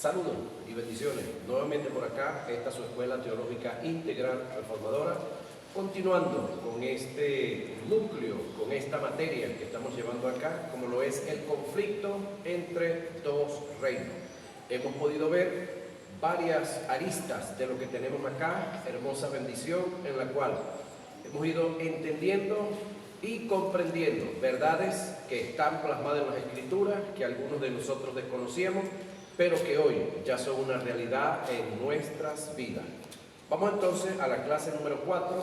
Saludos y bendiciones. Nuevamente por acá, esta es su Escuela Teológica Integral Reformadora, continuando con este núcleo, con esta materia que estamos llevando acá, como lo es el conflicto entre dos reinos. Hemos podido ver varias aristas de lo que tenemos acá, hermosa bendición en la cual hemos ido entendiendo y comprendiendo verdades que están plasmadas en las Escrituras, que algunos de nosotros desconocíamos, pero que hoy ya son una realidad en nuestras vidas. Vamos entonces a la clase número 4,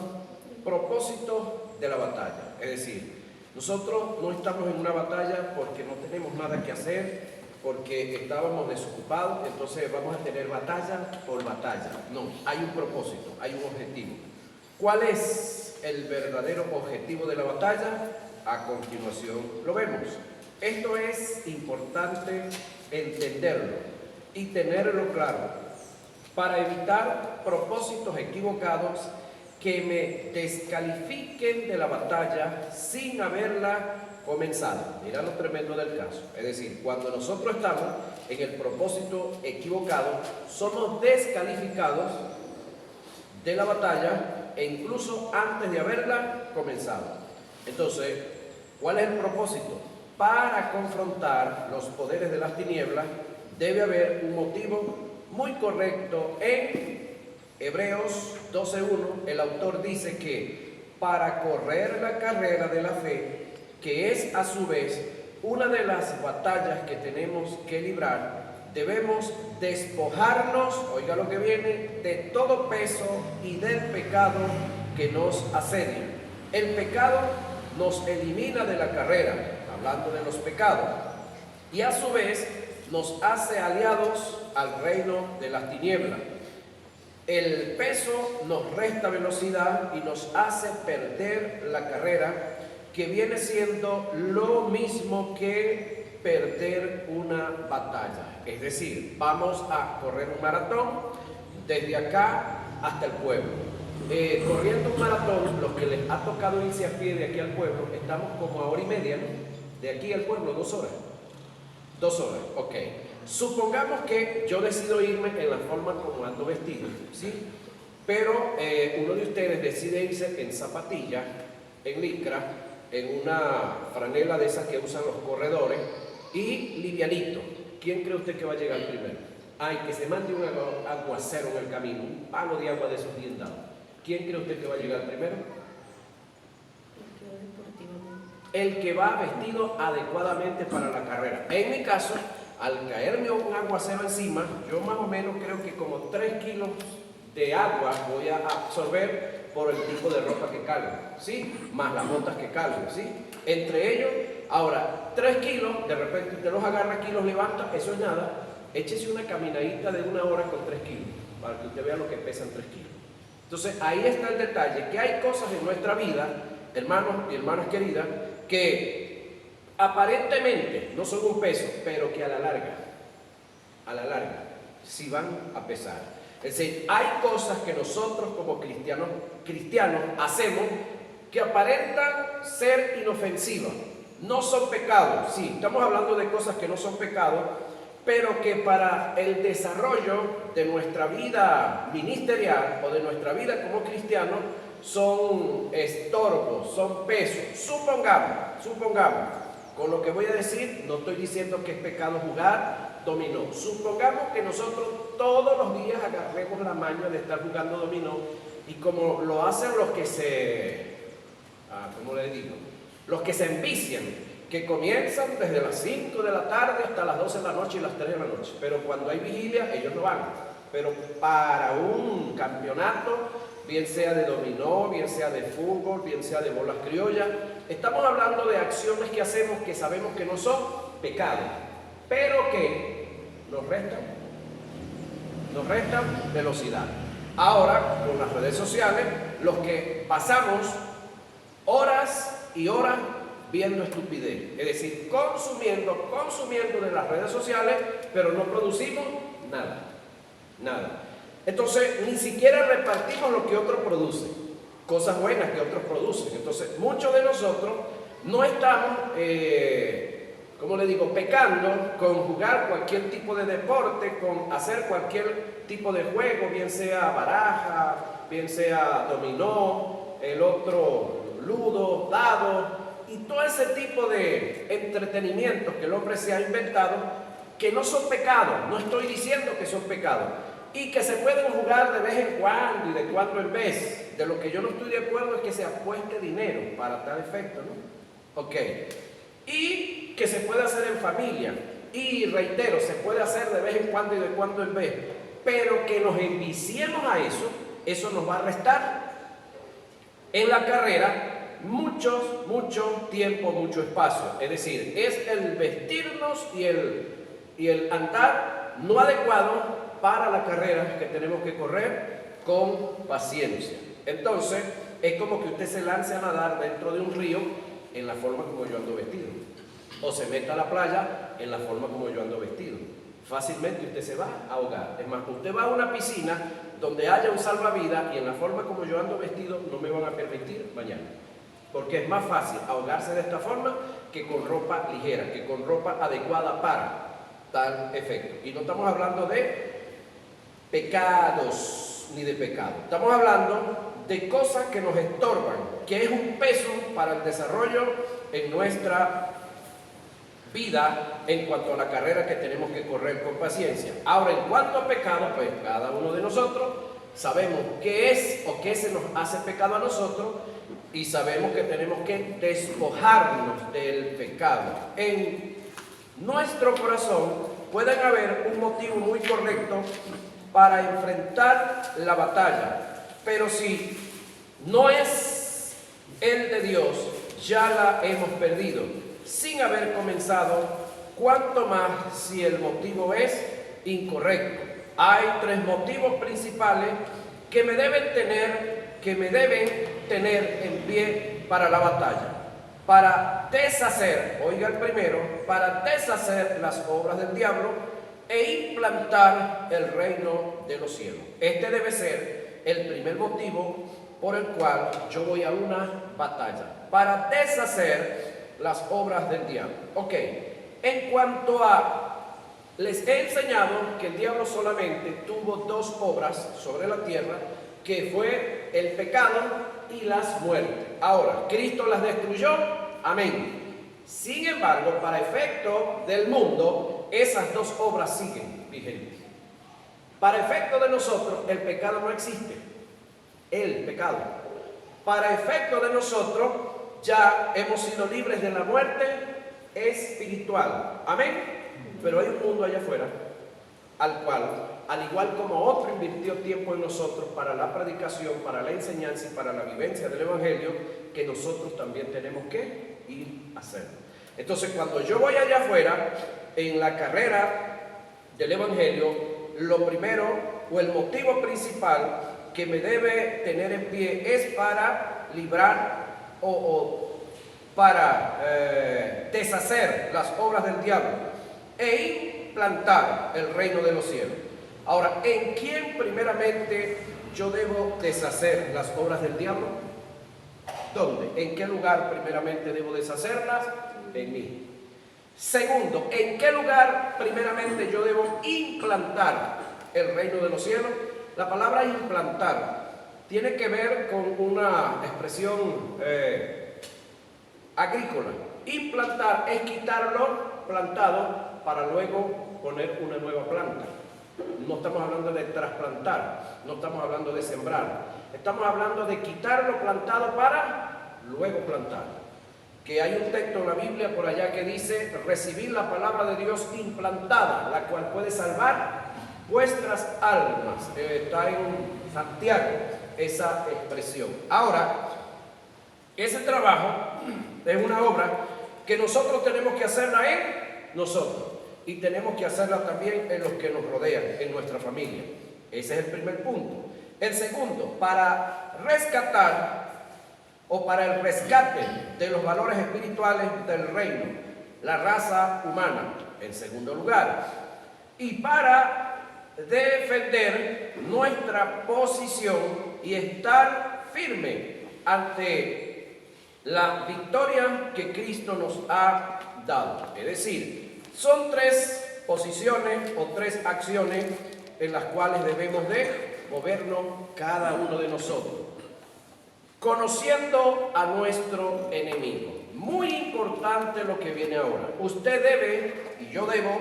propósito de la batalla. Es decir, nosotros no estamos en una batalla porque no tenemos nada que hacer, porque estábamos desocupados, entonces vamos a tener batalla por batalla. No, hay un propósito, hay un objetivo. ¿Cuál es el verdadero objetivo de la batalla? A continuación lo vemos. Esto es importante entenderlo y tenerlo claro para evitar propósitos equivocados que me descalifiquen de la batalla sin haberla comenzado. Mira lo tremendo del caso. Es decir, cuando nosotros estamos en el propósito equivocado, somos descalificados de la batalla e incluso antes de haberla comenzado. Entonces, ¿cuál es el propósito? Para confrontar los poderes de las tinieblas debe haber un motivo muy correcto. En Hebreos 12:1 el autor dice que para correr la carrera de la fe, que es a su vez una de las batallas que tenemos que librar, debemos despojarnos, oiga lo que viene, de todo peso y del pecado que nos asedia. El pecado nos elimina de la carrera, hablando de los pecados, y a su vez nos hace aliados al reino de las tinieblas. El peso nos resta velocidad y nos hace perder la carrera, que viene siendo lo mismo que perder una batalla. Es decir, vamos a correr un maratón desde acá hasta el pueblo. Corriendo un maratón, los que les ha tocado irse a pie de aquí al pueblo, estamos como a hora y media, ¿no? De aquí al pueblo, 2 horas. 2 horas, ok. Supongamos que yo decido irme en la forma como ando vestido, ¿sí? Pero uno de ustedes decide irse en zapatillas, en licra, en una franela de esas que usan los corredores y livianito. ¿Quién cree usted que va a llegar primero? Ay, que se mande un aguacero en el camino, un palo de agua de esos bien dados. ¿Quién cree usted que va a llegar primero? El que va vestido adecuadamente para la carrera. En mi caso, al caerme un aguacero encima, yo más o menos creo que como 3 kilos de agua voy a absorber por el tipo de ropa que cargo, ¿sí? Más las botas que cargo, ¿sí? Entre ellos, ahora, 3 kilos, de repente usted los agarra aquí, los levanta, eso es nada. Échese una caminadita de 1 hora con 3 kilos, para que usted vea lo que pesan 3 kilos. Entonces, ahí está el detalle, que hay cosas en nuestra vida, hermanos y hermanas queridas, que aparentemente no son un peso, pero que a la larga, sí van a pesar. Es decir, hay cosas que nosotros como cristianos hacemos que aparentan ser inofensivas. No son pecados, sí, estamos hablando de cosas que no son pecados, pero que para el desarrollo de nuestra vida ministerial o de nuestra vida como cristianos son estorbos, son pesos. Supongamos, con lo que voy a decir, no estoy diciendo que es pecado jugar dominó. Supongamos que nosotros todos los días agarremos la maña de estar jugando dominó, y como lo hacen los que los que se envician, que comienzan desde las 5 de la tarde hasta las 12 de la noche y las 3 de la noche, pero cuando hay vigilia ellos no van. Pero para un campeonato, bien sea de dominó, bien sea de fútbol, bien sea de bolas criollas, estamos hablando de acciones que hacemos que sabemos que no son pecados, pero que nos restan velocidad. Ahora, con las redes sociales, los que pasamos horas y horas viendo estupidez, es decir, consumiendo de las redes sociales, pero no producimos nada. Entonces, ni siquiera repartimos lo que otros producen, cosas buenas que otros producen. Entonces, muchos de nosotros no estamos ¿cómo le digo?, pecando con jugar cualquier tipo de deporte, con hacer cualquier tipo de juego, bien sea baraja, bien sea dominó, el otro ludo, dado, y todo ese tipo de entretenimientos que el hombre se ha inventado, que no son pecados, no estoy diciendo que son pecados, y que se pueden jugar de vez en cuando y de cuando en vez. De lo que yo no estoy de acuerdo es que se apueste dinero para tal efecto, ¿no? Ok. Y que se puede hacer en familia, y reitero, se puede hacer de vez en cuando y de cuando en vez, pero que nos enviciemos a eso nos va a restar en la carrera mucho tiempo, mucho espacio. Es decir, es el vestirnos y el andar no adecuado para la carrera que tenemos que correr con paciencia. Entonces, es como que usted se lance a nadar dentro de un río en la forma como yo ando vestido, o se meta a la playa en la forma como yo ando vestido. Fácilmente usted se va a ahogar. Es más, usted va a una piscina donde haya un salvavidas y en la forma como yo ando vestido no me van a permitir bañarme, porque es más fácil ahogarse de esta forma que con ropa ligera, que con ropa adecuada para tal efecto. Y no estamos hablando de pecados ni de pecado, estamos hablando de cosas que nos estorban, que es un peso para el desarrollo en nuestra vida en cuanto a la carrera que tenemos que correr con paciencia. Ahora, en cuanto a pecado, pues cada uno de nosotros sabemos qué es o qué se nos hace pecado a nosotros, y sabemos que tenemos que despojarnos del pecado. En nuestro corazón puede haber un motivo muy correcto para enfrentar la batalla, pero si no es el de Dios, ya la hemos perdido sin haber comenzado, cuanto más si el motivo es incorrecto. Hay tres motivos principales que me deben tener en pie para la batalla, para deshacer, oiga el primero, para deshacer las obras del diablo e implantar el reino de los cielos. Este debe ser el primer motivo por el cual yo voy a una batalla, para deshacer las obras del diablo. Ok, en cuanto a, les he enseñado que el diablo solamente tuvo dos obras sobre la tierra, que fue el pecado y las muertes. Ahora, Cristo las destruyó, amén. Sin embargo, para efecto del mundo, esas dos obras siguen vigentes. Para efecto de nosotros, el pecado no existe. El pecado. Para efecto de nosotros, ya hemos sido libres de la muerte espiritual. Amén. Pero hay un mundo allá afuera al cual, al igual como otro invirtió tiempo en nosotros para la predicación, para la enseñanza y para la vivencia del Evangelio, que nosotros también tenemos que ir a hacer. Entonces, cuando yo voy allá afuera, en la carrera del Evangelio, lo primero o el motivo principal que me debe tener en pie es para librar para deshacer las obras del diablo e implantar el reino de los cielos. Ahora, ¿en quién primeramente yo debo deshacer las obras del diablo? ¿Dónde? ¿En qué lugar primeramente debo deshacerlas? En mí. Segundo, ¿en qué lugar primeramente yo debo implantar el reino de los cielos? La palabra implantar tiene que ver con una expresión agrícola. Implantar es quitarlo plantado para luego poner una nueva planta. No estamos hablando de trasplantar, no estamos hablando de sembrar, estamos hablando de quitarlo plantado para luego plantar. Que hay un texto en la Biblia por allá que dice: recibid la palabra de Dios implantada, la cual puede salvar vuestras almas. Está en Santiago esa expresión. Ahora, ese trabajo es una obra que nosotros tenemos que hacerla en nosotros, y tenemos que hacerla también en los que nos rodean, en nuestra familia. Ese es el primer punto. El segundo, para rescatar o para el rescate de los valores espirituales del reino, la raza humana, en segundo lugar, y para defender nuestra posición y estar firme ante la victoria que Cristo nos ha dado. Es decir, son tres posiciones o tres acciones en las cuales debemos de movernos cada uno de nosotros. Conociendo a nuestro enemigo. Muy importante lo que viene ahora. Usted debe, y yo debo,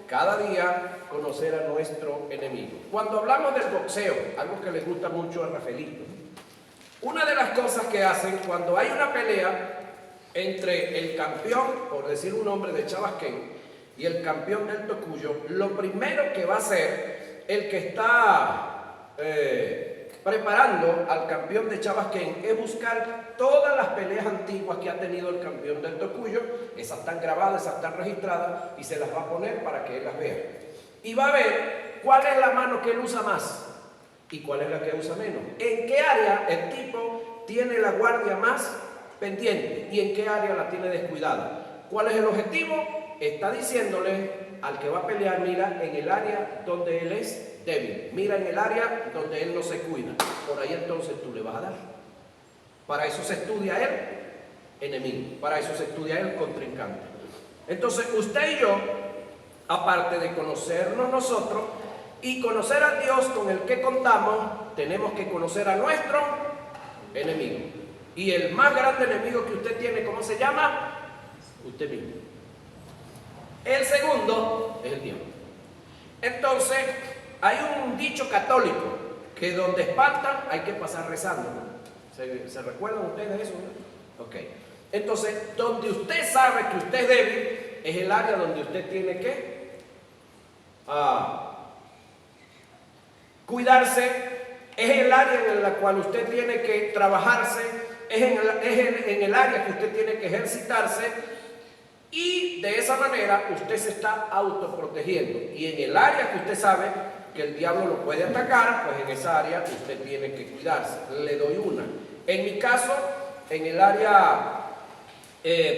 cada día conocer a nuestro enemigo. Cuando hablamos del boxeo, algo que le gusta mucho a Rafaelito, una de las cosas que hacen cuando hay una pelea entre el campeón, por decir un nombre de Chabasquén, y el campeón del Tocuyo, lo primero que va a hacer el que está preparando al campeón de Chabasquén es buscar todas las peleas antiguas que ha tenido el campeón del Tocuyo. Esas están grabadas, esas están registradas, y se las va a poner para que él las vea. Y va a ver cuál es la mano que él usa más y cuál es la que usa menos. En qué área el tipo tiene la guardia más pendiente y en qué área la tiene descuidada. ¿Cuál es el objetivo? Está diciéndole al que va a pelear: mira en el área donde él es débil, mira en el área donde él no se cuida, por ahí entonces tú le vas a dar. Para eso se estudia el enemigo, para eso se estudia el contrincante. Entonces usted y yo, aparte de conocernos nosotros y conocer a Dios con el que contamos, tenemos que conocer a nuestro enemigo. Y el más grande enemigo que usted tiene, ¿cómo se llama? Usted mismo. El segundo es el diablo. Entonces, hay un dicho católico que donde espantan hay que pasar rezando, ¿no? ¿Se recuerdan ustedes de eso, no? Ok. Entonces, donde usted sabe que usted es débil, es el área donde usted tiene que cuidarse, es el área en la cual usted tiene que trabajarse, es en el área que usted tiene que ejercitarse. Y de esa manera usted se está autoprotegiendo. Y en el área que usted sabe que el diablo lo puede atacar, pues en esa área usted tiene que cuidarse. Le doy una. En mi caso, en el área,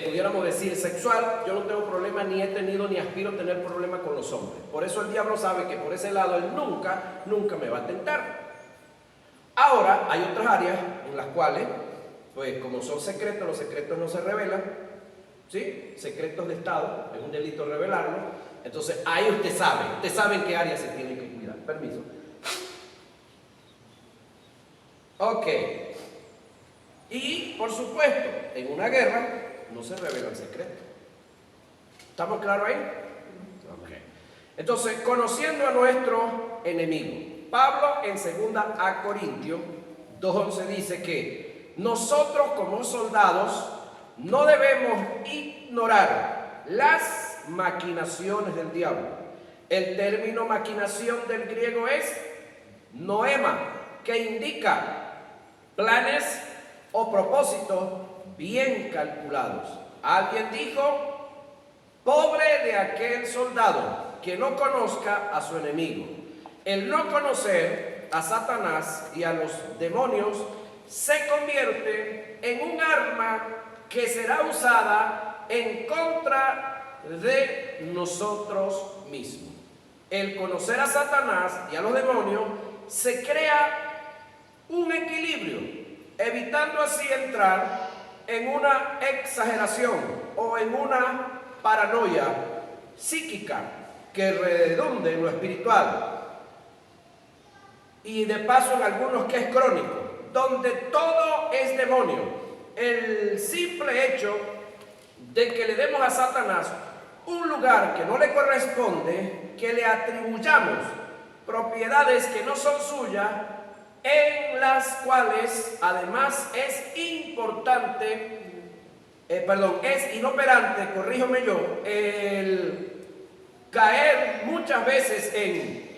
pudiéramos decir, sexual, yo no tengo problema, ni he tenido ni aspiro a tener problema con los hombres. Por eso el diablo sabe que por ese lado él nunca me va a tentar. Ahora, hay otras áreas en las cuales, pues como son secretos, los secretos no se revelan. ¿Sí? Secretos de Estado, es un delito revelarlo. Entonces ahí usted sabe en qué área se tiene que cuidar. Permiso. Ok. Y por supuesto, en una guerra no se revelan secretos. ¿Estamos claros ahí? Ok. Entonces, conociendo a nuestro enemigo, Pablo en 2 Corintios 2:11 dice que nosotros como soldados no debemos ignorar las maquinaciones del diablo. El término maquinación del griego es noema, que indica planes o propósitos bien calculados. Alguien dijo: pobre de aquel soldado que no conozca a su enemigo. El no conocer a Satanás y a los demonios se convierte en un arma que será usada en contra de nosotros mismos. El conocer a Satanás y a los demonios se crea un equilibrio, evitando así entrar en una exageración o en una paranoia psíquica que redunde en lo espiritual y de paso en algunos que es crónico, donde todo es demonio. El simple hecho de que le demos a Satanás un lugar que no le corresponde, que le atribuyamos propiedades que no son suyas, en las cuales además es inoperante, corríjame yo, el caer muchas veces en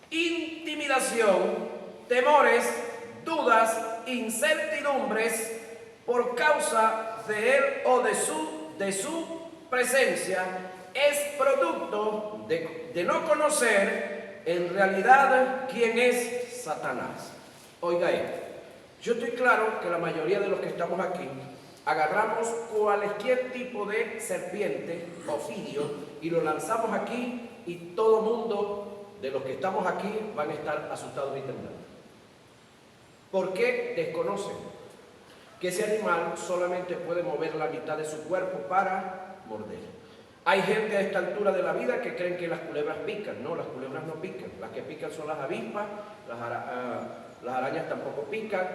intimidación, temores, dudas, incertidumbres, por causa de él o de su presencia, es producto de no conocer en realidad quién es Satanás. Oiga esto, yo estoy claro que la mayoría de los que estamos aquí agarramos cualquier tipo de serpiente o fidio y lo lanzamos aquí, y todo mundo de los que estamos aquí van a estar asustados y temblando. ¿Por qué? Desconocen que ese animal solamente puede mover la mitad de su cuerpo para morder. Hay gente a esta altura de la vida que creen que las culebras pican. No, las culebras no pican. Las que pican son las avispas, las arañas tampoco pican,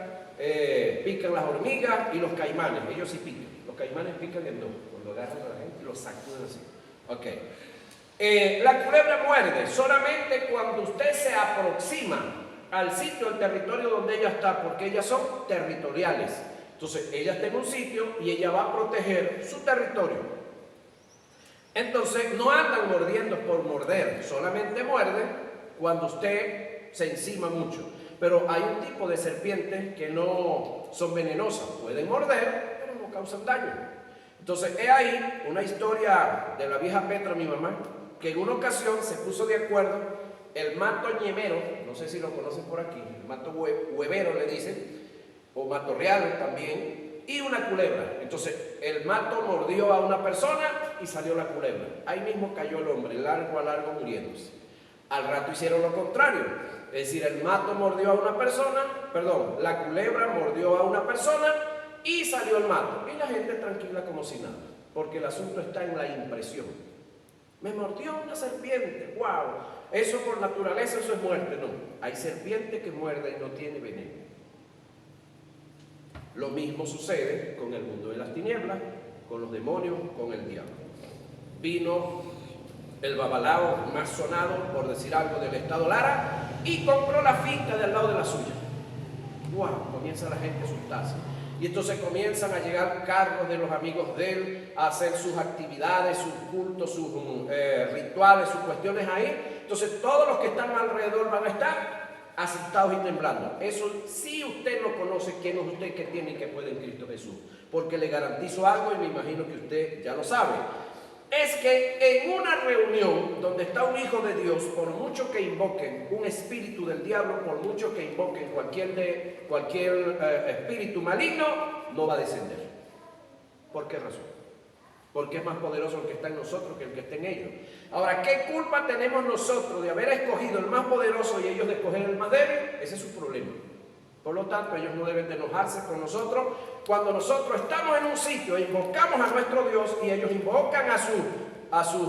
pican las hormigas y los caimanes. Ellos sí pican. Los caimanes pican en dos. Cuando agarran a la gente y los sacuden así. Ok. La culebra muerde solamente cuando usted se aproxima al sitio, al territorio donde ella está, porque ellas son territoriales. Entonces, ella está en un sitio y ella va a proteger su territorio. Entonces, no andan mordiendo por morder, solamente muerden cuando usted se encima mucho. Pero hay un tipo de serpientes que no son venenosas, pueden morder, pero no causan daño. Entonces, he ahí una historia de la vieja Petra, mi mamá, que en una ocasión se puso de acuerdo el mato ñemero, no sé si lo conocen por aquí, el mato huevero le dicen, o mato real también, y una culebra. Entonces el mato mordió a una persona y salió la culebra. Ahí mismo cayó el hombre, largo a largo muriéndose. Al rato hicieron lo contrario, es decir, el mato mordió a una persona, perdón, la culebra mordió a una persona y salió el mato. Y la gente tranquila como si nada, porque el asunto está en la impresión. Me mordió una serpiente, wow, eso por naturaleza, eso es muerte. No, hay serpiente que muerde y no tiene veneno. Lo mismo sucede con el mundo de las tinieblas, con los demonios, con el diablo. Vino el babalao más sonado, por decir algo, del estado Lara y compró la finca del lado de la suya. ¡Wow! Comienza la gente a asustarse. Y entonces comienzan a llegar carros de los amigos de él a hacer sus actividades, sus cultos, sus rituales, sus cuestiones ahí. Entonces todos los que están alrededor van a estar asustados y temblando. Eso sí usted no conoce quién es usted, que tiene y que puede en Cristo Jesús. Porque le garantizo algo y me imagino que usted ya lo sabe. Es que en una reunión donde está un hijo de Dios, por mucho que invoquen un espíritu del diablo, por mucho que invoquen cualquier espíritu maligno, no va a descender. ¿Por qué razón? Porque es más poderoso el que está en nosotros que el que está en ellos. Ahora, ¿qué culpa tenemos nosotros de haber escogido el más poderoso y ellos de escoger el más débil? Ese es su problema. Por lo tanto, ellos no deben de enojarse con nosotros cuando nosotros estamos en un sitio e invocamos a nuestro Dios y ellos invocan a sus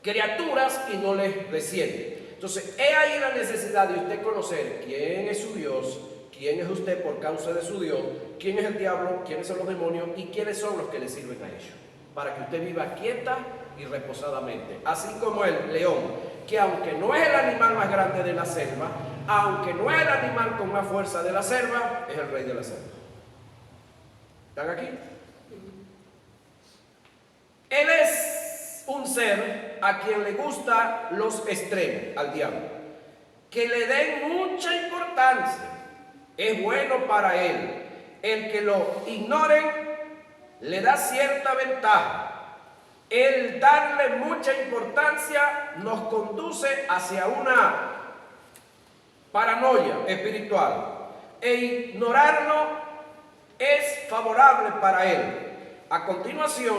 criaturas y no les desciende. Entonces, he ahí la necesidad de usted conocer quién es su Dios, quién es usted por causa de su Dios, quién es el diablo, quiénes son los demonios y quiénes son los que le sirven a ellos. Para que usted viva quieta y reposadamente. Así como el león, que aunque no es el animal más grande de la selva, aunque no es el animal con más fuerza de la selva, es el rey de la selva. ¿Están aquí? Él es un ser a quien le gustan los extremos, al diablo. Que le den mucha importancia. Es bueno para él. El que lo ignoren le da cierta ventaja. El darle mucha importancia nos conduce hacia una paranoia espiritual. E ignorarlo es favorable para él. A continuación,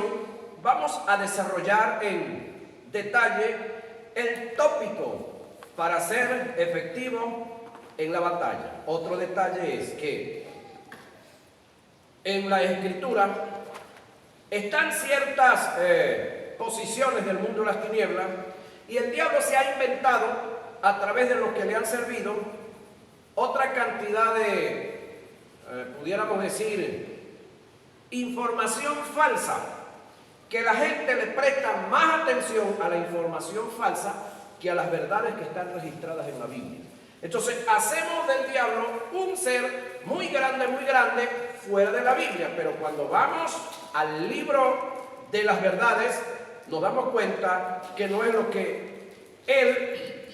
vamos a desarrollar en detalle el tópico para ser efectivo en la batalla. Otro detalle es que en la Escritura están ciertas posiciones del mundo de las tinieblas y el diablo se ha inventado a través de los que le han servido otra cantidad de, pudiéramos decir, información falsa, que la gente le presta más atención a la información falsa que a las verdades que están registradas en la Biblia. Entonces hacemos del diablo un ser muy grande fuera de la Biblia, pero cuando vamos al libro de las verdades nos damos cuenta que no es lo que él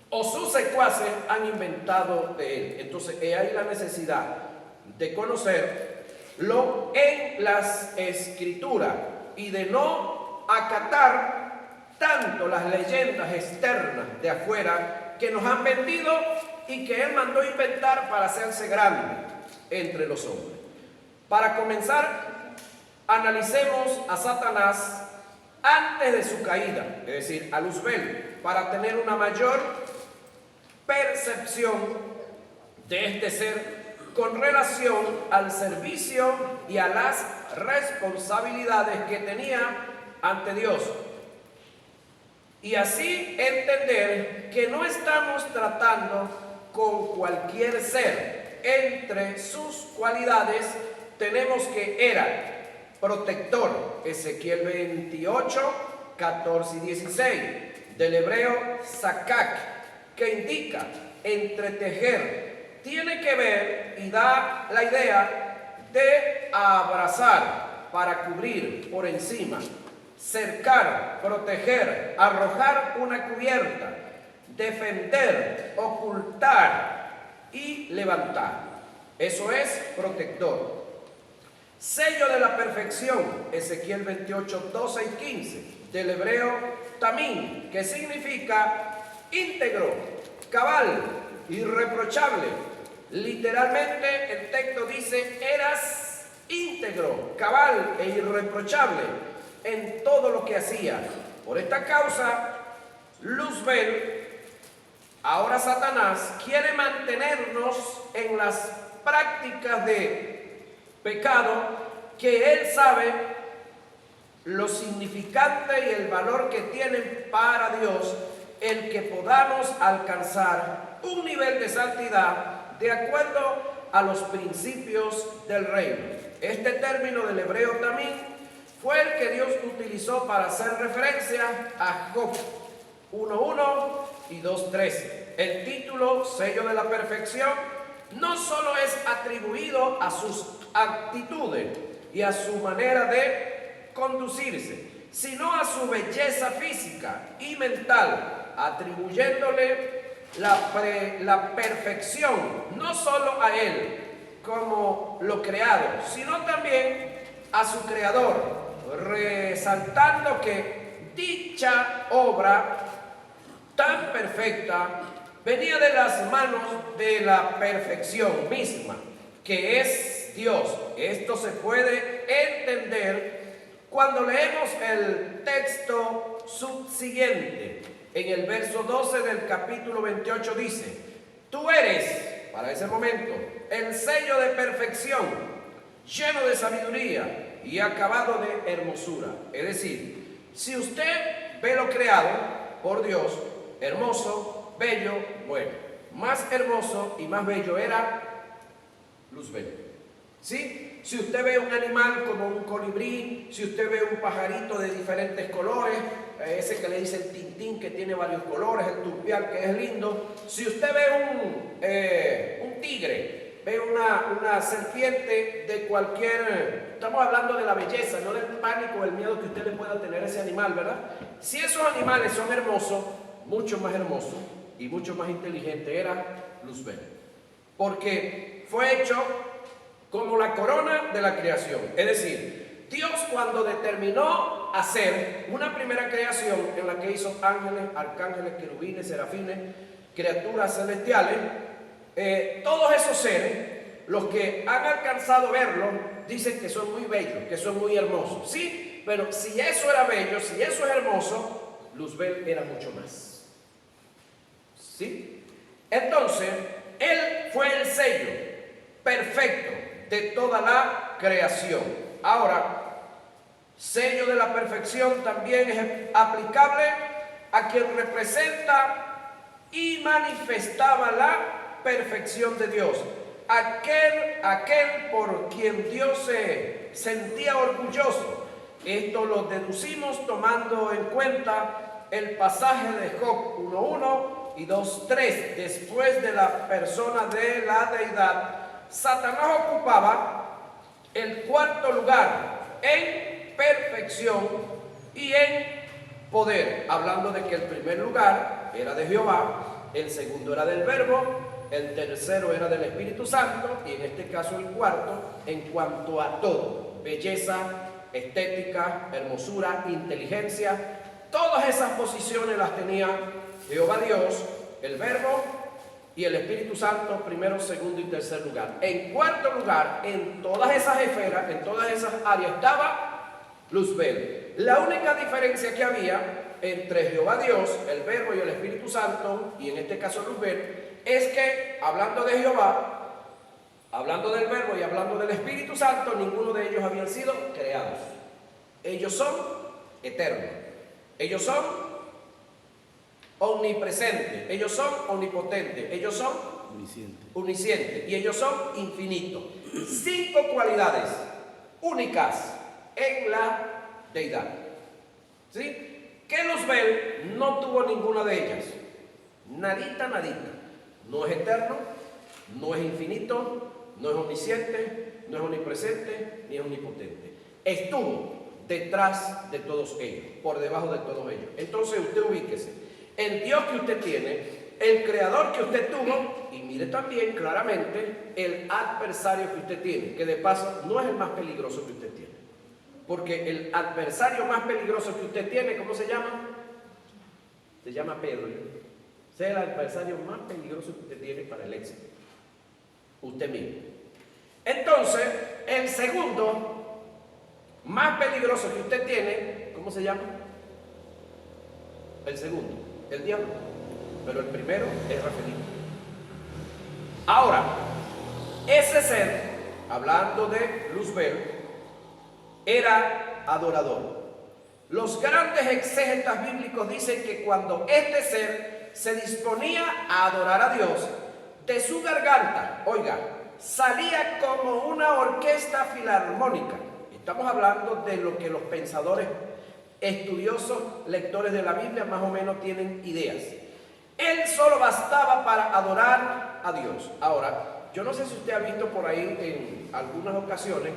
o sus secuaces han inventado de él. Entonces hay la necesidad de conocerlo en las Escrituras y de no acatar tanto las leyendas externas de afuera que nos han vendido y que él mandó inventar para hacerse grande entre los hombres. Para comenzar, analicemos a Satanás antes de su caída, es decir, a Luzbel, para tener una mayor percepción de este ser con relación al servicio y a las responsabilidades que tenía ante Dios. Y así entender que no estamos tratando con cualquier ser. Entre sus cualidades tenemos que era protector, Ezequiel 28, 14 y 16, del hebreo sakak, que indica entretejer, tiene que ver y da la idea de abrazar para cubrir por encima, cercar, proteger, arrojar una cubierta, defender, ocultar y levantar. Eso es protector. Sello de la perfección, Ezequiel 28, 12 y 15, del hebreo tamín, que significa íntegro, cabal, irreprochable. Literalmente el texto dice: eras íntegro, cabal e irreprochable en todo lo que hacía. Por esta causa, Luzbel, ahora Satanás, quiere mantenernos en las prácticas de pecado que él sabe lo significante y el valor que tienen para Dios el que podamos alcanzar un nivel de santidad de acuerdo a los principios del reino. Este término del hebreo también fue el que Dios utilizó para hacer referencia a Job 1:1 y 2:13. El título sello de la perfección no solo es atribuido a sus actitudes y a su manera de conducirse, sino a su belleza física y mental, atribuyéndole la perfección no solo a él como lo creado, sino también a su creador, resaltando que dicha obra tan perfecta venía de las manos de la perfección misma, que es Dios. Esto se puede entender cuando leemos el texto subsiguiente. En el verso 12 del capítulo 28 dice: tú eres, para ese momento, el sello de perfección, lleno de sabiduría y acabado de hermosura. Es decir, si usted ve lo creado por Dios, hermoso, bello, bueno, más hermoso y más bello era Luzbel. ¿Sí? Si usted ve un animal como un colibrí, si usted ve un pajarito de diferentes colores, ese que le dice el tintín, que tiene varios colores, el turpial, que es lindo, si usted ve un tigre, ve una serpiente de cualquier, estamos hablando de la belleza, no del pánico o el miedo que usted le pueda tener a ese animal, ¿verdad? Si esos animales son hermosos, mucho más hermoso y mucho más inteligente era Luzbel, porque fue hecho como la corona de la creación. Es decir, Dios, cuando determinó hacer una primera creación en la que hizo ángeles, arcángeles, querubines, serafines, criaturas celestiales, todos esos seres, los que han alcanzado a verlo, dicen que son muy bellos, que son muy hermosos. Sí, pero si eso era bello, si eso es hermoso, Luzbel era mucho más. ¿Sí? Entonces, él fue el sello perfecto de toda la creación. Ahora, sello de la perfección también es aplicable a quien representa y manifestaba la perfección de Dios. Aquel por quien Dios se sentía orgulloso. Esto lo deducimos tomando en cuenta el pasaje de Job 1:1 y 2:3. Después de la persona de la deidad, Satanás ocupaba el cuarto lugar en perfección y en poder, hablando de que el primer lugar era de Jehová, el segundo era del Verbo, el tercero era del Espíritu Santo y en este caso el cuarto en cuanto a todo: belleza, estética, hermosura, inteligencia. Todas esas posiciones las tenía Jehová Dios, el Verbo y el Espíritu Santo, primero, segundo y tercer lugar. En cuarto lugar, en todas esas esferas, en todas esas áreas, estaba Luzbel. La única diferencia que había entre Jehová Dios, el Verbo y el Espíritu Santo, y en este caso Luzbel, es que hablando de Jehová, hablando del Verbo y hablando del Espíritu Santo, ninguno de ellos habían sido creados. Ellos son eterno. Ellos son omnipresentes, ellos son omnipotentes, ellos son omniscientes y ellos son infinitos. 5 cualidades únicas en la deidad. ¿Sí? Que Luzbel no tuvo ninguna de ellas. Nadita, nadita. No es eterno, no es infinito, no es omnisciente, no es omnipresente, ni es omnipotente. Estuvo detrás de todos ellos, por debajo de todos ellos. Entonces usted ubíquese. El Dios que usted tiene, el creador que usted tuvo, y mire también claramente el adversario que usted tiene, que de paso no es el más peligroso que usted tiene. Porque el adversario más peligroso que usted tiene, ¿cómo se llama? Se llama Pedro. Ese es el adversario más peligroso que usted tiene para el éxito. Usted mismo. Entonces, el segundo más peligroso que usted tiene, ¿cómo se llama? El segundo, el diablo. Pero el primero es Rafaelito. Ahora, ese ser, hablando de Luzbel, era adorador. Los grandes exégetas bíblicos dicen que cuando este ser se disponía a adorar a Dios, de su garganta, oiga, salía como una orquesta filarmónica. Estamos hablando de lo que los pensadores, estudiosos, lectores de la Biblia más o menos tienen ideas. Él solo bastaba para adorar a Dios. Ahora, yo no sé si usted ha visto por ahí en algunas ocasiones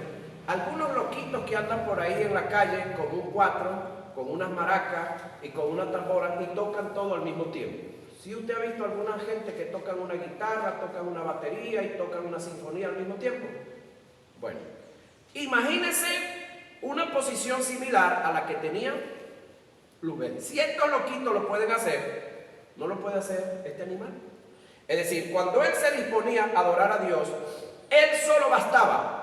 algunos loquitos que andan por ahí en la calle con un cuatro, con unas maracas y con una tambora y tocan todo al mismo tiempo. Si usted ha visto alguna gente que tocan una guitarra, tocan una batería y tocan una sinfonía al mismo tiempo. Bueno, imagínese una posición similar a la que tenía Luzbel. Si estos loquitos lo pueden hacer, ¿no lo puede hacer este animal? Es decir, cuando él se disponía a adorar a Dios, él solo bastaba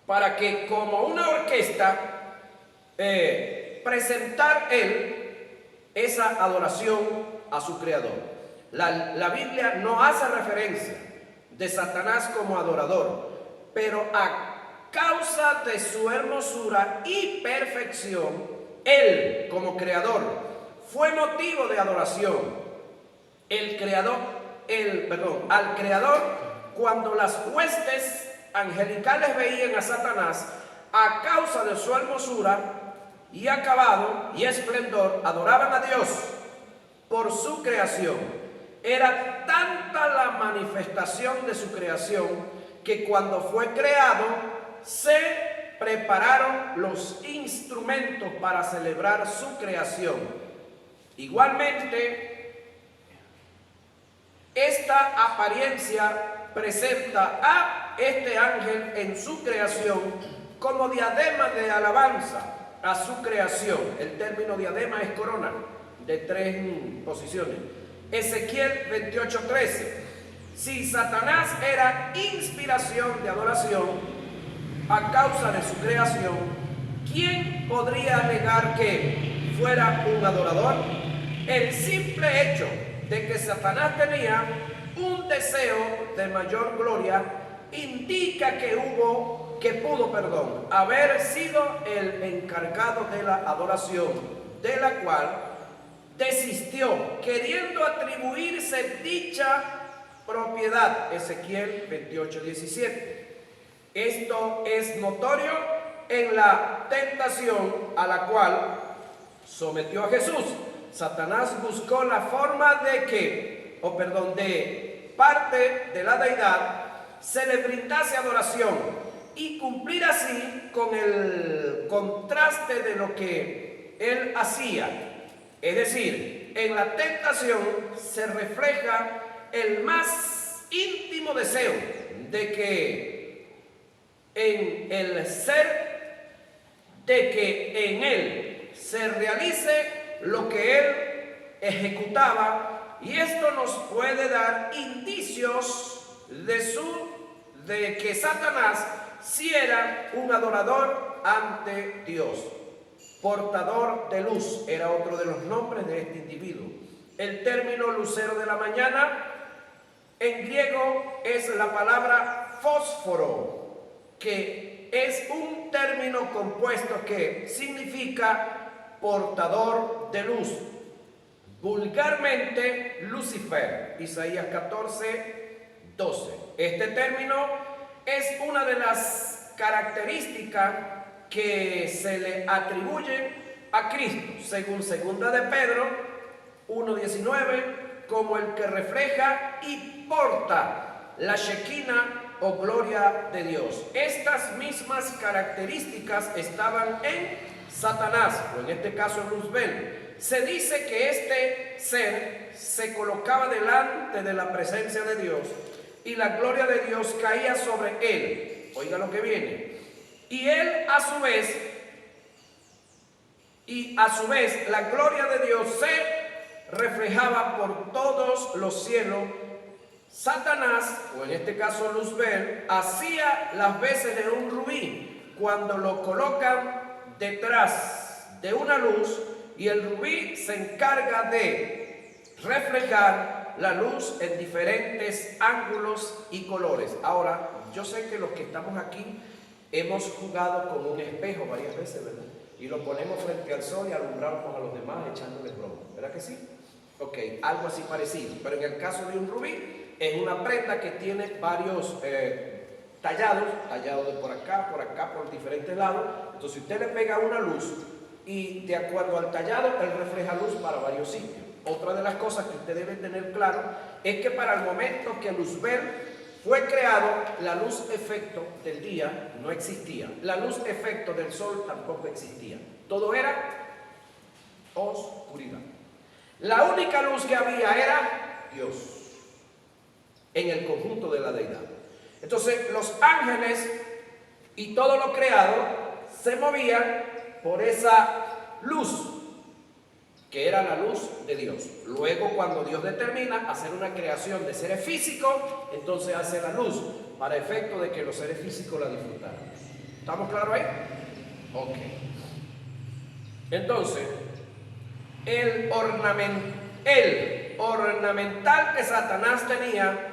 para que como una orquesta presentar él esa adoración a su creador. La Biblia no hace referencia de Satanás como adorador, pero a causa de su hermosura y perfección, él como creador fue motivo de adoración. Al creador, cuando las huestes angelicales veían a Satanás, a causa de su hermosura y acabado y esplendor, adoraban a Dios por su creación. Era tanta la manifestación de su creación que cuando fue creado se prepararon los instrumentos para celebrar su creación. Igualmente, esta apariencia presenta a este ángel en su creación como diadema de alabanza a su creación. El término diadema es corona de 3 posiciones. Ezequiel 28:13. Si Satanás era inspiración de adoración a causa de su creación, ¿quién podría alegar que fuera un adorador? El simple hecho de que Satanás tenía un deseo de mayor gloria indica que pudo haber sido el encargado de la adoración, de la cual desistió, queriendo atribuirse dicha propiedad. Ezequiel 28:17. Esto es notorio en la tentación a la cual sometió a Jesús. Satanás buscó la forma de parte de la deidad se le brindase adoración y cumplir así con el contraste de lo que él hacía. Es decir, en la tentación se refleja el más íntimo deseo de que en el ser, de que en él se realice lo que él ejecutaba, y esto nos puede dar indicios de que Satanás sí era un adorador ante Dios. Portador de luz era otro de los nombres de este individuo. El término lucero de la mañana en griego es la palabra fósforo, que es un término compuesto que significa portador de luz, vulgarmente Lucifer, Isaías 14:12. Este término es una de las características que se le atribuyen a Cristo, según segunda de Pedro 1:19, como el que refleja y porta la Shekinah o gloria de Dios. Estas mismas características estaban en Satanás, o en este caso en Luzbel. Se dice que este ser se colocaba delante de la presencia de Dios y la gloria de Dios caía sobre él. Oiga lo que viene. Y él a su vez la gloria de Dios se reflejaba por todos los cielos. Satanás, o en este caso Luzbel, hacía las veces de un rubí cuando lo colocan detrás de una luz, y el rubí se encarga de reflejar la luz en diferentes ángulos y colores. Ahora, yo sé que los que estamos aquí hemos jugado con un espejo varias veces, ¿verdad? Y lo ponemos frente al sol y alumbramos a los demás echándoles broma, ¿verdad que sí? Ok, algo así parecido, pero en el caso de un rubí es una prenda que tiene varios tallados de por acá, por diferentes lados. Entonces, si usted le pega una luz y de acuerdo al tallado, él refleja luz para varios sitios. Otra de las cosas que usted debe tener claro es que para el momento que Luzbel fue creado, la luz efecto del día no existía. La luz efecto del sol tampoco existía. Todo era oscuridad. La única luz que había era Dios en el conjunto de la deidad. Entonces los ángeles y todo lo creado se movían por esa luz que era la luz de Dios. Luego, cuando Dios determina hacer una creación de seres físicos, entonces hace la luz para efecto de que los seres físicos la disfrutaran. ¿Estamos claros ahí? Ok. Entonces, el ornamental que Satanás tenía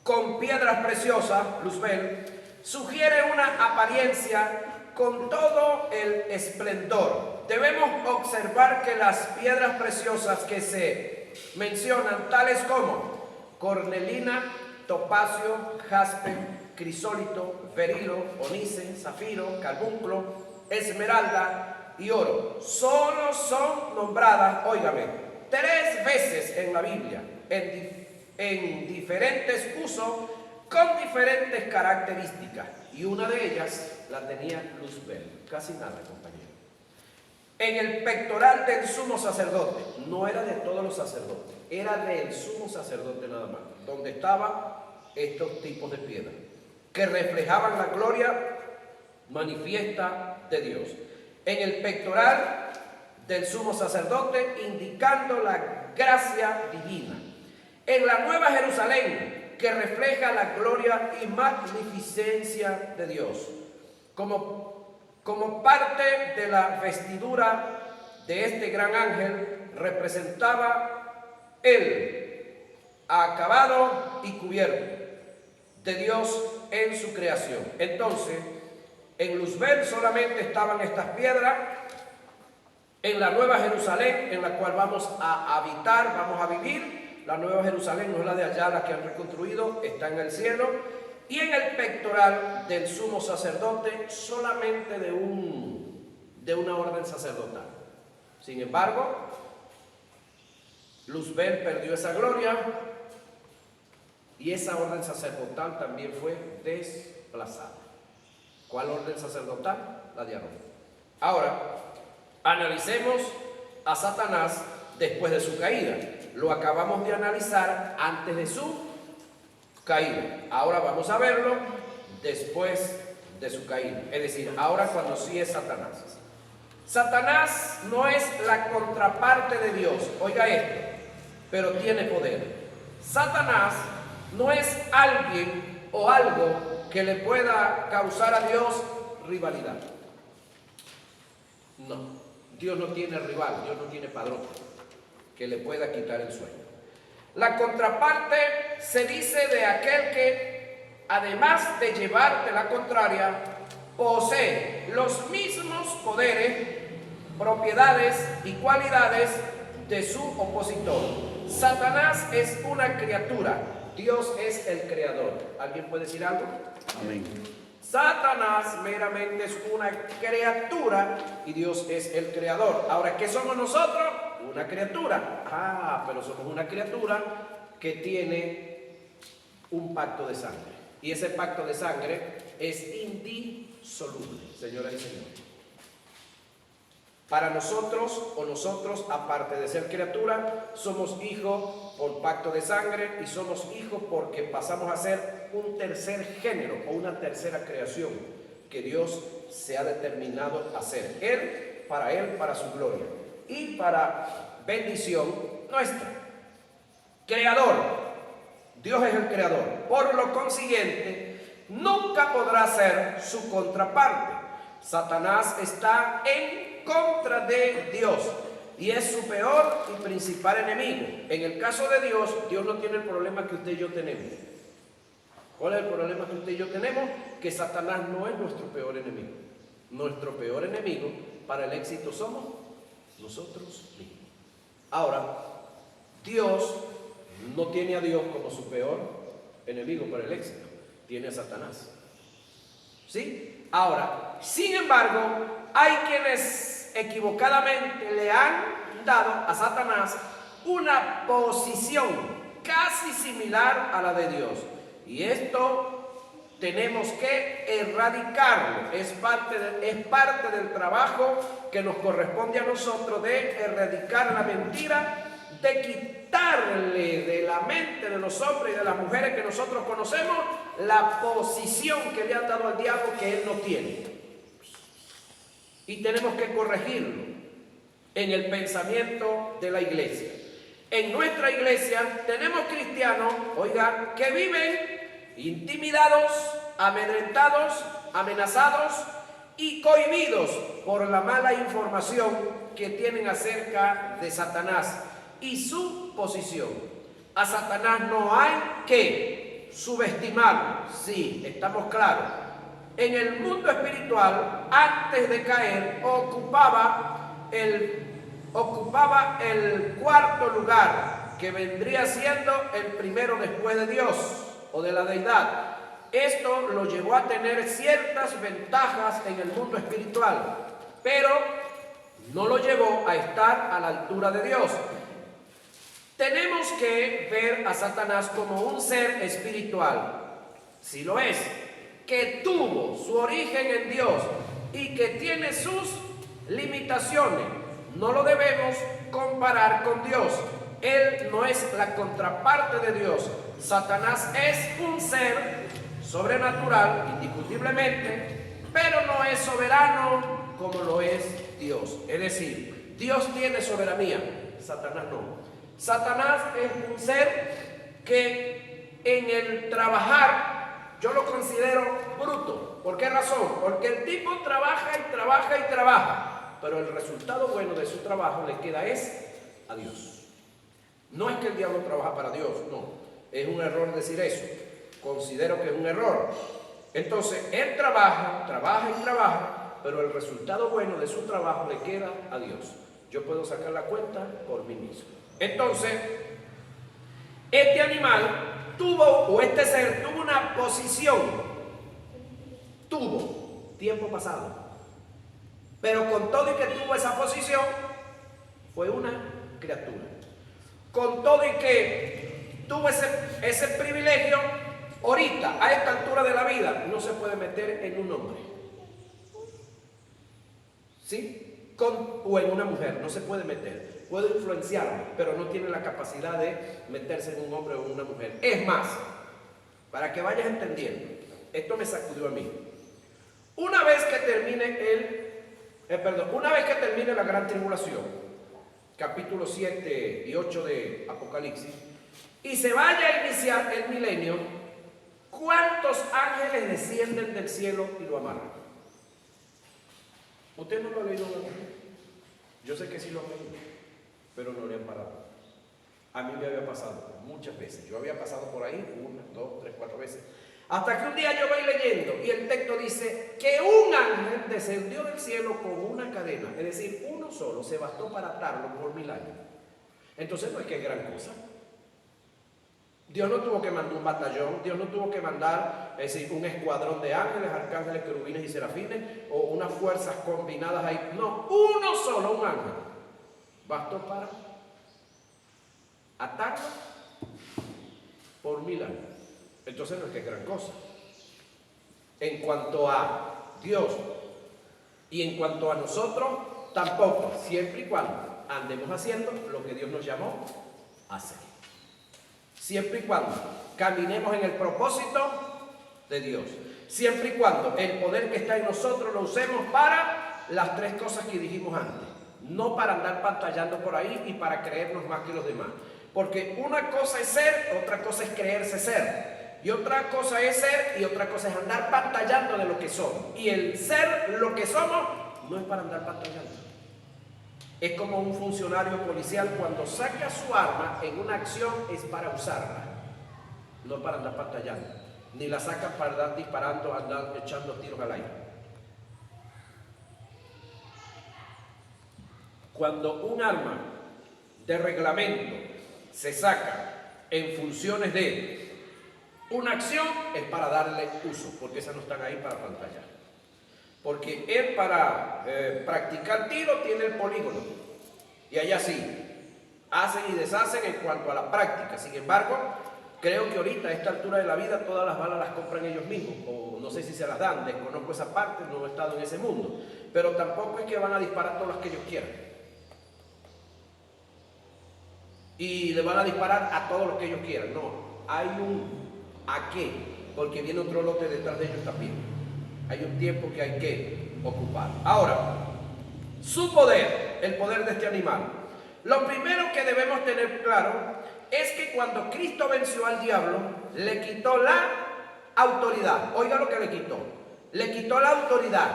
con piedras preciosas, Luzbel, sugiere una apariencia con todo el esplendor. Debemos observar que las piedras preciosas que se mencionan, tales como cornelina, topacio, jaspe, crisólito, berilo, onice, zafiro, carbunclo, esmeralda y oro, solo son nombradas, óigame, 3 veces en la Biblia, en diferentes usos, con diferentes características, y una de ellas la tenía Luzbel. Casi nada, compañero. En el pectoral del sumo sacerdote, no era de todos los sacerdotes, era del sumo sacerdote nada más, donde estaban estos tipos de piedras que reflejaban la gloria manifiesta de Dios. En el pectoral del sumo sacerdote, indicando la gracia divina. En la Nueva Jerusalén, que refleja la gloria y magnificencia de Dios. Como parte de la vestidura de este gran ángel, representaba el acabado y cubierto de Dios en su creación. Entonces, en Luzbel solamente estaban estas piedras. En la Nueva Jerusalén, en la cual vamos a habitar, vamos a vivir, la Nueva Jerusalén no es la de allá, la que han reconstruido, está en el cielo. Y en el pectoral del sumo sacerdote, solamente de una orden sacerdotal. Sin embargo, Luzbel perdió esa gloria y esa orden sacerdotal también fue desplazada. ¿Cuál orden sacerdotal? La de Aarón. Ahora, analicemos a Satanás después de su caída. Lo acabamos de analizar antes de su caída. Ahora vamos a verlo después de su caída. Es decir, ahora cuando sí es Satanás. Satanás no es la contraparte de Dios. Oiga esto, pero tiene poder. Satanás no es alguien o algo que le pueda causar a Dios rivalidad. No, Dios no tiene rival, Dios no tiene padrón que le pueda quitar el sueño. La contraparte se dice de aquel que, además de llevarte la contraria, posee los mismos poderes propiedades y cualidades de su opositor. Satanás es una criatura, Dios es el creador. ¿Alguien puede decir algo? Amén. Satanás meramente es una criatura y Dios es el creador. Ahora, ¿qué somos nosotros? Una criatura. Pero somos una criatura que tiene un pacto de sangre. Y ese pacto de sangre es indisoluble, señoras y señores. Para nosotros o nosotros, aparte de ser criatura, somos hijos por pacto de sangre y somos hijos porque pasamos a ser un tercer género o una tercera creación que Dios se ha determinado hacer. Él, para su gloria y para bendición nuestra. Creador. Dios es el creador. Por lo consiguiente, nunca podrá ser su contraparte. Satanás está en contra de Dios y es su peor y principal enemigo. En el caso de Dios, Dios no tiene el problema que usted y yo tenemos. ¿Cuál es el problema que usted y yo tenemos? Que Satanás no es nuestro peor enemigo. Nuestro peor enemigo para el éxito somos nosotros mismos. Ahora, Dios no tiene a Dios como su peor enemigo para el éxito. Tiene a Satanás. ¿Sí? Ahora, sin embargo, hay quienes equivocadamente le han dado a Satanás una posición casi similar a la de Dios. Y esto tenemos que erradicarlo. Es parte del trabajo que nos corresponde a nosotros de erradicar la mentira, de quitarle de la mente de los hombres y de las mujeres que nosotros conocemos la posición que le han dado al diablo que él no tiene. Y tenemos que corregirlo en el pensamiento de la iglesia. En nuestra iglesia tenemos cristianos, oigan, que viven intimidados, amedrentados, amenazados y cohibidos por la mala información que tienen acerca de Satanás y su posición. A Satanás no hay que subestimarlo. Sí, estamos claros. En el mundo espiritual, antes de caer, ocupaba el cuarto lugar, que vendría siendo el primero después de Dios o de la deidad. Esto lo llevó a tener ciertas ventajas en el mundo espiritual, pero no lo llevó a estar a la altura de Dios. Tenemos que ver a Satanás como un ser espiritual, si lo es, que tuvo su origen en Dios y que tiene sus limitaciones. No lo debemos comparar con Dios. Él no es la contraparte de Dios. Satanás es un ser sobrenatural, indiscutiblemente, pero no es soberano como lo es Dios. Es decir, Dios tiene soberanía, Satanás no. Satanás es un ser que en el trabajar yo lo considero bruto. ¿Por qué razón? Porque el tipo trabaja y trabaja y trabaja, pero el resultado bueno de su trabajo le queda es a Dios. No es que el diablo trabaja para Dios, no. Es un error decir eso. Considero que es un error. Entonces, él trabaja y trabaja, pero el resultado bueno de su trabajo le queda a Dios. Yo puedo sacar la cuenta por mí mismo. Entonces, este animal este ser tuvo una posición, tiempo pasado, pero con todo y que tuvo esa posición, fue una criatura. Con todo y que tuvo ese privilegio, ahorita, a esta altura de la vida, no se puede meter en un hombre. ¿Sí? O en una mujer, no se puede meter. Puede influenciarlo, pero no tiene la capacidad de meterse en un hombre o en una mujer. Es más, para que vayas entendiendo, esto me sacudió a mí. Una vez que termine la gran tribulación, capítulo 7 y 8 de Apocalipsis, y se vaya a iniciar el milenio, ¿cuántos ángeles descienden del cielo y lo amarran? ¿Usted no lo ha leído? Yo sé que sí lo han leído, pero no le han parado. A mí me había pasado muchas veces. Yo había pasado por ahí 1, 2, 3, 4 veces. Hasta que un día yo voy leyendo y el texto dice que un ángel descendió del cielo con una cadena. Es decir, uno uno solo se bastó para atarlo por 1000 años. Entonces no es que es gran cosa. Dios no tuvo que mandar un batallón, Dios no tuvo que mandar un escuadrón de ángeles, arcángeles, querubines y serafines, o unas fuerzas combinadas ahí. No, uno solo, un ángel, bastó para atarlo por 1000 años. Entonces no es que es gran cosa. En cuanto a Dios y en cuanto a nosotros, tampoco, siempre y cuando andemos haciendo lo que Dios nos llamó a hacer. Siempre y cuando caminemos en el propósito de Dios. Siempre y cuando el poder que está en nosotros lo usemos para las 3 cosas que dijimos antes. No para andar pantallando por ahí y para creernos más que los demás. Porque una cosa es ser, otra cosa es creerse ser. Y otra cosa es ser y otra cosa es andar pantallando de lo que somos. Y el ser lo que somos no es para andar pantallando. Es como un funcionario policial cuando saca su arma en una acción es para usarla, no para andar pantallando. Ni la saca para andar disparando, andar echando tiros al aire. Cuando un arma de reglamento se saca en funciones de una acción es para darle uso, porque esas no están ahí para pantallar. Porque él para practicar tiro tiene el polígono. Y allá sí, hacen y deshacen en cuanto a la práctica. Sin embargo, creo que ahorita a esta altura de la vida todas las balas las compran ellos mismos. O no sé si se las dan, desconozco esa parte, no he estado en ese mundo. Pero tampoco es que van a disparar todas las que ellos quieran. Y le van a disparar a todos los que ellos quieran. No, hay un ¿a qué? Porque viene otro lote detrás de ellos también. Hay un tiempo que hay que ocupar. Ahora, su poder, el poder de este animal. Lo primero que debemos tener claro es que cuando Cristo venció al diablo, le quitó la autoridad. Oiga lo que le quitó. Le quitó la autoridad,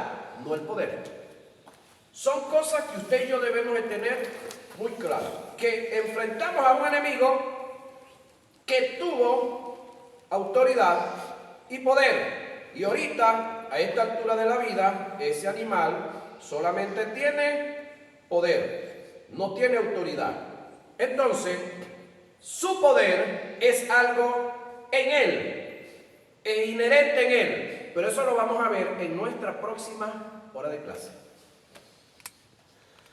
no el poder. Son cosas que usted y yo debemos de tener muy claras. Que enfrentamos a un enemigo que tuvo autoridad y poder. Y ahorita, a esta altura de la vida, ese animal solamente tiene poder, no tiene autoridad. Entonces, su poder es algo en él, es inherente en él. Pero eso lo vamos a ver en nuestra próxima hora de clase.